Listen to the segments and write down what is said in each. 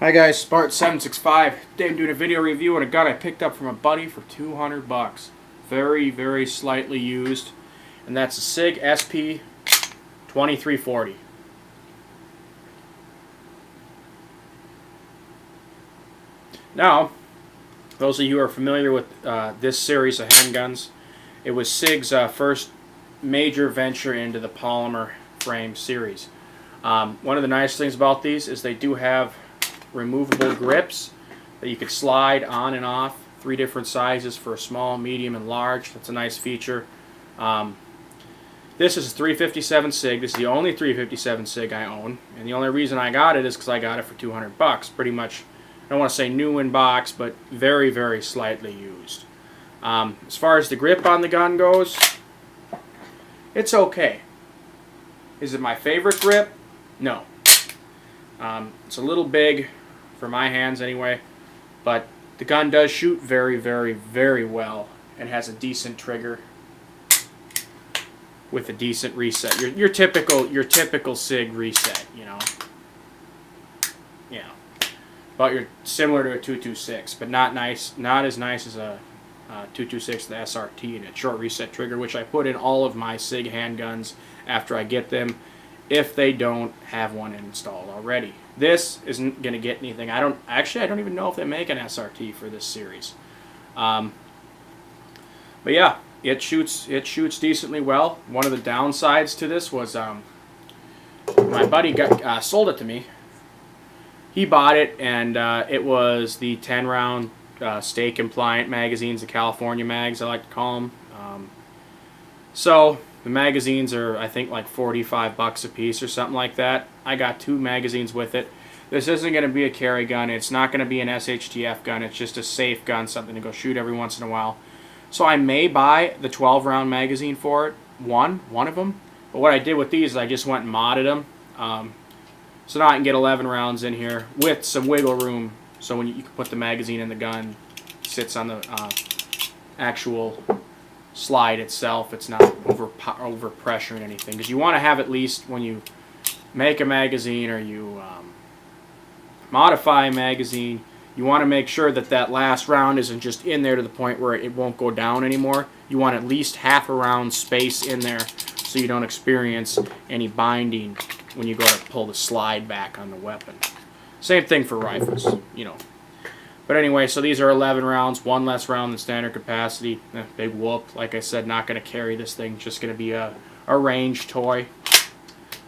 Hi guys, Spart765. Today I'm doing a video review on a gun I picked up from a buddy for 200 bucks. Very, very slightly used. And that's a SIG SP 2340. Now, those of you who are familiar with this series of handguns, it was SIG's first major venture into the polymer frame series. One of the nice things about these is they do have removable grips that you could slide on and off, 3 different sizes for small, medium, and large. That's a nice feature. This is a 357 SIG. This is the only 357 SIG I own, and the only reason I got it is because I got it for 200 bucks. Pretty much, I don't want to say new in box, but very, very slightly used. As far as the grip on the gun goes, it's okay. Is it my favorite grip? No. It's a little big for my hands anyway, but the gun does shoot very, very, very well and has a decent trigger with a decent reset. Your typical SIG reset, you know. Yeah. But you're similar to a 226, but not as nice as a 226, the SRT, and a short reset trigger, which I put in all of my SIG handguns after I get them, if they don't have one installed already. This isn't going to get anything. I don't even know if they make an SRT for this series. But yeah, it shoots decently well. One of the downsides to this was my buddy sold it to me. He bought it, and it was the 10-round stay compliant magazines, the California mags I like to call them. So the magazines are, I think, like 45 bucks a piece or something like that. I got 2 magazines with it. This isn't going to be a carry gun. It's not going to be an SHTF gun. It's just a safe gun, something to go shoot every once in a while. So I may buy the 12-round magazine for it, one of them. But what I did with these is I just went and modded them. So now I can get 11 rounds in here with some wiggle room. So when you can put the magazine in the gun, it sits on the actual slide itself. It's not over pressuring anything, because you want to have, at least when you make a magazine or you modify a magazine, you want to make sure that that last round isn't just in there to the point where it won't go down anymore. You want at least half a round space in there so you don't experience any binding when you go to pull the slide back on the weapon. Same thing for rifles, you know. But anyway, so these are 11 rounds, 1 less round than standard capacity. Big whoop. Like I said, not going to carry this thing. Just going to be a range toy.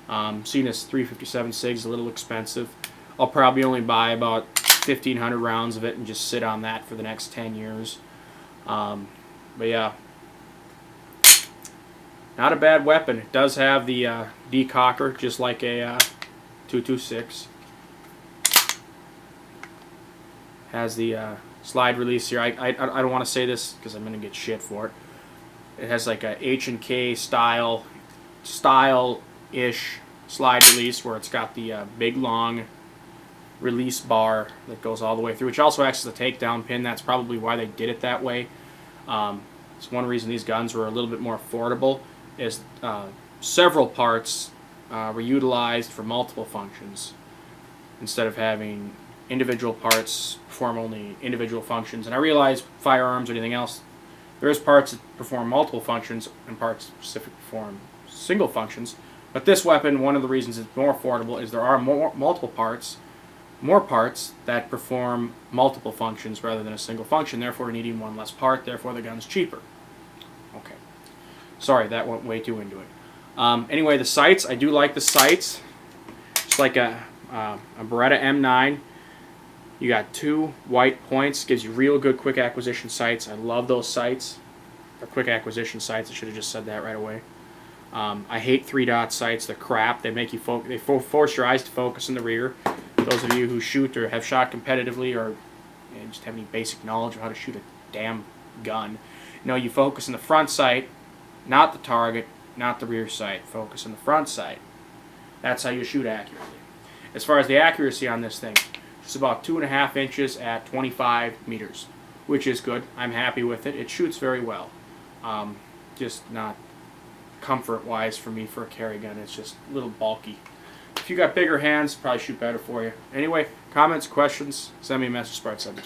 Seeing this 357 SIG is a little expensive. I'll probably only buy about 1,500 rounds of it and just sit on that for the next 10 years. But yeah, not a bad weapon. It does have the decocker, just like a 226. Has the slide release here. I don't want to say this because I'm going to get shit for it. It has like a H&K style-ish slide release where it's got the big long release bar that goes all the way through, which also acts as a takedown pin. That's probably why they did it that way. It's one reason these guns were a little bit more affordable, is several parts were utilized for multiple functions instead of having individual parts perform only individual functions. And I realize firearms or anything else, there's parts that perform multiple functions and parts specifically perform single functions. But this weapon, one of the reasons it's more affordable is there are more parts that perform multiple functions rather than a single function, therefore needing 1 less part, therefore the gun's cheaper. Okay. Sorry, that went way too into it. Anyway, the sights, I do like the sights. It's like a Beretta M9. You got 2 white points, gives you real good quick acquisition sights. I love those sights. They're quick acquisition sights. I should have just said that right away. I hate 3-dot sights. They're crap. They make you force your eyes to focus in the rear. Those of you who shoot or have shot competitively or just have any basic knowledge of how to shoot a damn gun, you know, you focus in the front sight, not the target, not the rear sight. Focus in the front sight. That's how you shoot accurately. As far as the accuracy on this thing, it's about 2.5 inches at 25 meters, which is good. I'm happy with it. It shoots very well. Just not comfort-wise for me for a carry gun. It's just a little bulky. If you got bigger hands, probably shoot better for you. Anyway, comments, questions, send me a message, Spark 7.